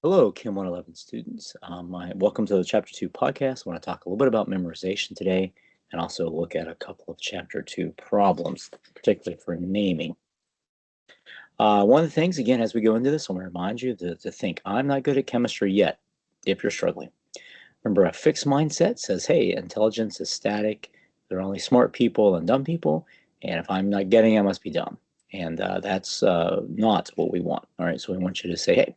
Hello, Chem 111 students. Welcome to the Chapter 2 podcast. I want to talk a little bit about memorization today and also look at a couple of Chapter 2 problems, particularly for naming. One of the things, again, as we go into this, I want to remind you to think, I'm not good at chemistry yet, if you're struggling. Remember, a fixed mindset says, hey, intelligence is static. There are only smart people and dumb people, and if I'm not getting it, I must be dumb. And that's not what we want. All right, so we want you to say, hey,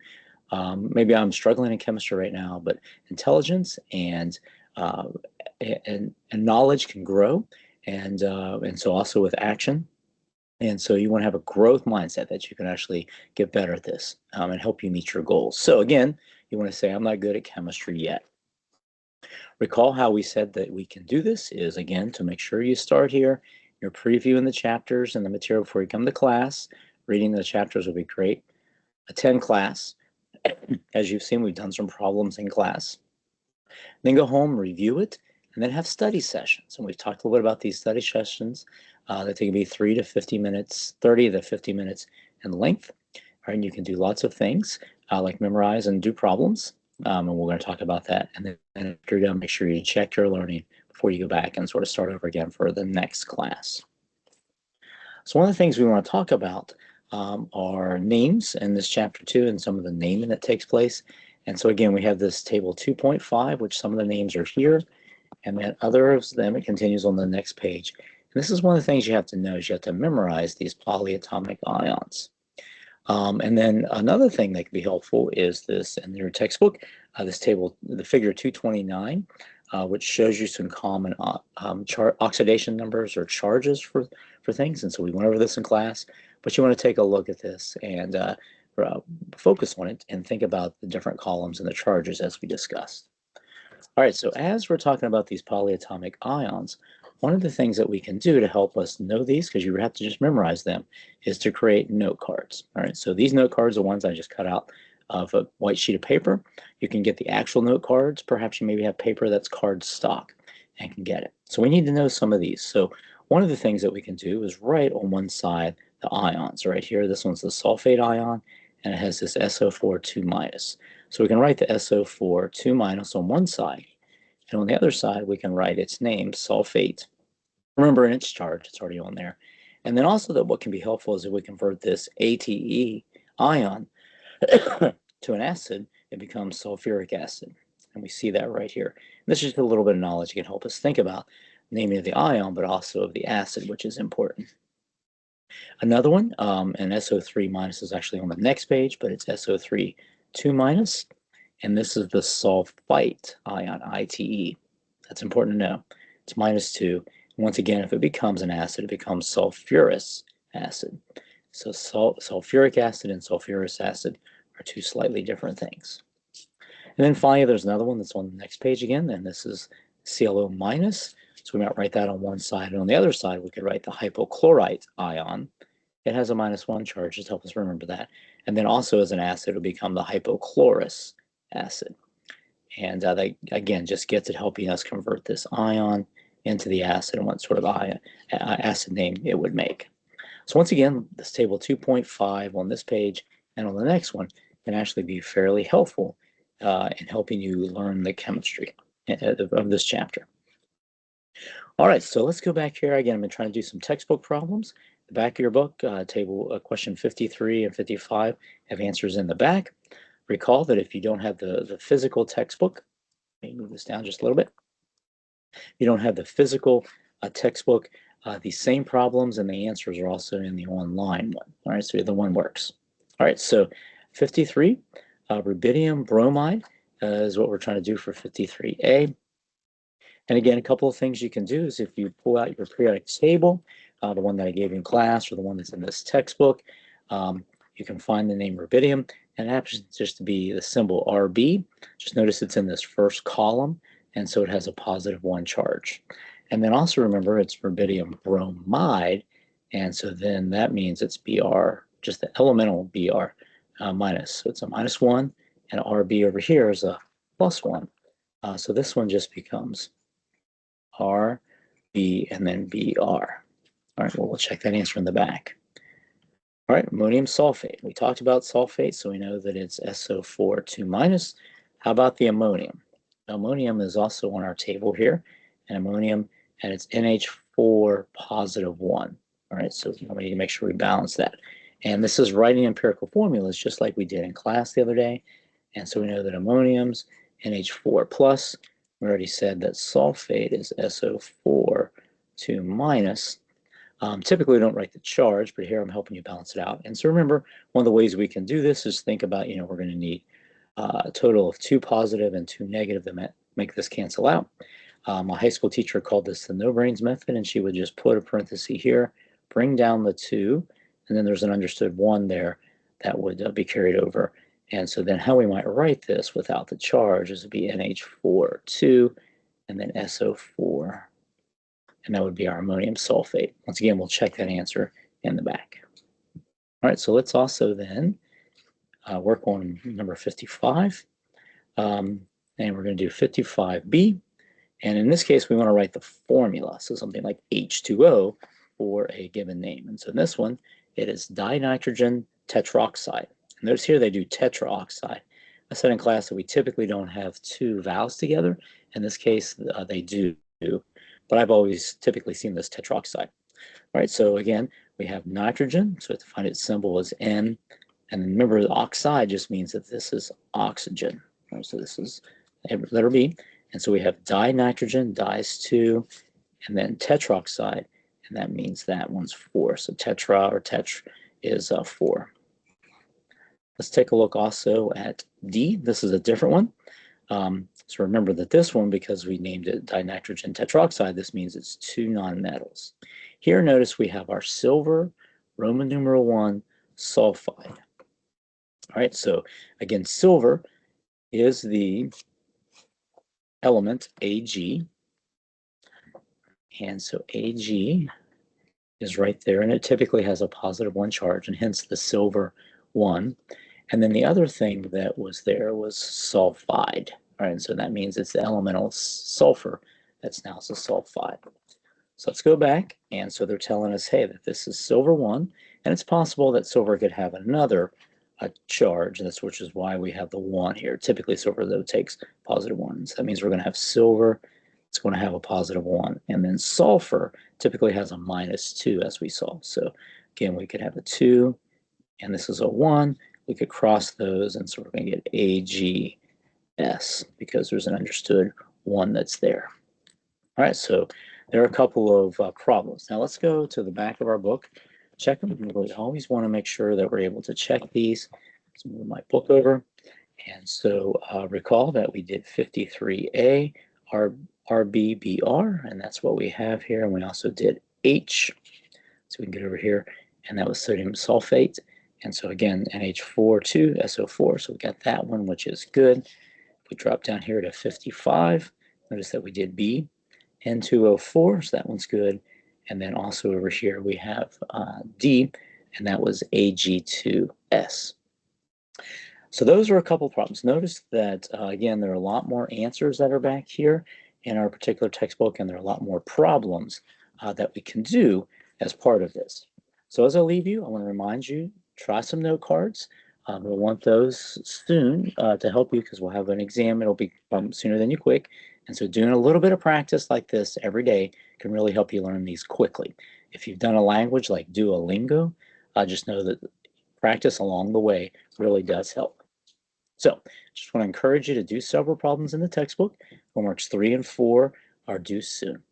maybe I'm struggling in chemistry right now, but intelligence uh, and knowledge can grow, and so also with action. And so you want to have a growth mindset that you can actually get better at this and help you meet your goals. So again, you want to say, I'm not good at chemistry yet. Recall how we said that we can do this is, again, to make sure you start here. You're previewing the chapters and the material before you come to class. Reading the chapters would be great. Attend class. As you've seen, we've done some problems in class. Then go home, review it, and then have study sessions. And we've talked a little bit about these study sessions that they can be 3 to 50 minutes, 30 to 50 minutes in length. All right, and you can do lots of things like memorize and do problems. And we're going to talk about that. And then after you're done, make sure you check your learning before you go back and sort of start over again for the next class. So one of the things we want to talk about are names in this chapter 2 and some of the naming that takes place. And so again, we have this table 2.5, which some of the names are here, and then others of them, it continues on the next page. And this is one of the things you have to know is you have to memorize these polyatomic ions. And then another thing that can be helpful is this in your textbook, this table, the figure 229, which shows you some common oxidation numbers or charges for things. And so we went over this in class, but you want to take a look at this and focus on it and think about the different columns and the charges as we discussed. All right, so as we're talking about these polyatomic ions, one of the things that we can do to help us know these, because you have to just memorize them, is to create note cards. All right, so these note cards are ones I just cut out of a white sheet of paper. You can get the actual note cards. Perhaps you maybe have paper that's card stock and can get it. So we need to know some of these. So one of the things that we can do is write on one side the ions. Right here, this one's the sulfate ion, and it has this SO4 2 minus. So we can write the SO4 2 minus on one side, and on the other side, we can write its name, sulfate. Remember, in its charge, it's already on there. And then also that what can be helpful is if we convert this ATE ion to an acid, it becomes sulfuric acid. And we see that right here. And this is just a little bit of knowledge that can help us think about naming of the ion, but also of the acid, which is important. Another one, and SO3 minus is actually on the next page, but it's SO3 2 minus, and this is the sulfite ion, ITE. That's important to know. It's -2. And once again, if it becomes an acid, it becomes sulfurous acid. So sulfuric acid and sulfurous acid are two slightly different things. And then finally, there's another one that's on the next page again, and this is ClO minus. So we might write that on one side, and on the other side, we could write the hypochlorite ion. It has a -1 charge, just help us remember that. And then also as an acid, it'll become the hypochlorous acid. And that, again, just gets it helping us convert this ion into the acid and what sort of acid name it would make. So once again, this table 2.5 on this page and on the next one can actually be fairly helpful in helping you learn the chemistry of this chapter. All right, so let's go back here. Again, I'm going to try to do some textbook problems. The back of your book, table question 53 and 55 have answers in the back. Recall that if you don't have the physical textbook, let me move this down just a little bit. You don't have the physical textbook, the same problems and the answers are also in the online one. All right, so the one works. All right, so 53, rubidium bromide is what we're trying to do for 53A. And again, a couple of things you can do is if you pull out your periodic table, the one that I gave you in class or the one that's in this textbook, you can find the name rubidium, and it happens just to be the symbol Rb. Just notice it's in this first column, and so it has a +1 charge. And then also remember it's rubidium bromide, and so then that means it's Br, just the elemental Br minus. So it's a -1, and Rb over here is a +1. So this one just becomes R, B, and then BR. All right, well, we'll check that answer in the back. All right, ammonium sulfate. We talked about sulfate, so we know that it's SO4 2-. How about the ammonium? Ammonium is also on our table here, and ammonium, and it's NH4 positive 1. All right, so we need to make sure we balance that. And this is writing empirical formulas just like we did in class the other day. And so we know that ammonium's NH4 plus. We already said that sulfate is SO4 2-. Typically, we don't write the charge, but here I'm helping you balance it out. And so remember, one of the ways we can do this is think about, we're going to need a total of 2 positive and 2 negative to make this cancel out. My high school teacher called this the no-brains method, and she would just put a parenthesis here, bring down the 2, and then there's an understood 1 there that would be carried over. And so then how we might write this without the charge is to be NH4 2, and then SO4, and that would be our ammonium sulfate. Once again, we'll check that answer in the back. All right, so let's also then work on number 55. And we're going to do 55B. And in this case, we want to write the formula. So something like H2O for a given name. And so in this one, it is dinitrogen tetroxide. And notice here they do tetraoxide. I said in class that we typically don't have 2 vowels together. In this case, they do. But I've always typically seen this tetroxide. All right, so again, we have nitrogen, so we have to find its symbol as N, and remember the oxide just means that this is oxygen. All right, so this is letter B, and so we have dinitrogen, di is 2, and then tetroxide, and that means that one's 4. So tetra or tetr is 4. Let's take a look also at D. This is a different one. So remember that this one, because we named it dinitrogen tetroxide, this means it's 2 nonmetals. Here, notice we have our silver, Roman numeral 1, sulfide. All right, so again, silver is the element Ag, and so Ag is right there, and it typically has a positive 1 charge, and hence the silver 1. And then the other thing that was there was sulfide. All right, and so that means it's the elemental sulfur that's now the sulfide. So let's go back, and so they're telling us, hey, that this is silver 1, and it's possible that silver could have another charge, which is why we have the 1 here. Typically, silver, though, takes positive 1. So that means we're going to have silver, it's going to have a positive 1. And then sulfur typically has a -2, as we saw. So again, we could have a 2, and this is a 1. We could cross those, and so we're going to get AgS because there's an understood 1 that's there. All right, so there are a couple of problems. Now let's go to the back of our book, check them. We always want to make sure that we're able to check these. Let's move my book over. And so recall that we did 53A, RBBR, and that's what we have here. And we also did H, so we can get over here, and that was sodium sulfate. And so again, NH4 2, SO4, so we got that one, which is good. If we drop down here to 55, notice that we did B, N2O4, so that one's good. And then also over here we have D, and that was Ag2S. So those are a couple of problems. Notice that, again, there are a lot more answers that are back here in our particular textbook, and there are a lot more problems that we can do as part of this. So as I leave you, I want to remind you, try some note cards. We'll want those soon to help you because we'll have an exam. It'll be sooner than you quick. And so doing a little bit of practice like this every day can really help you learn these quickly. If you've done a language like Duolingo, just know that practice along the way really does help. So just want to encourage you to do several problems in the textbook. Homeworks 3 and 4 are due soon.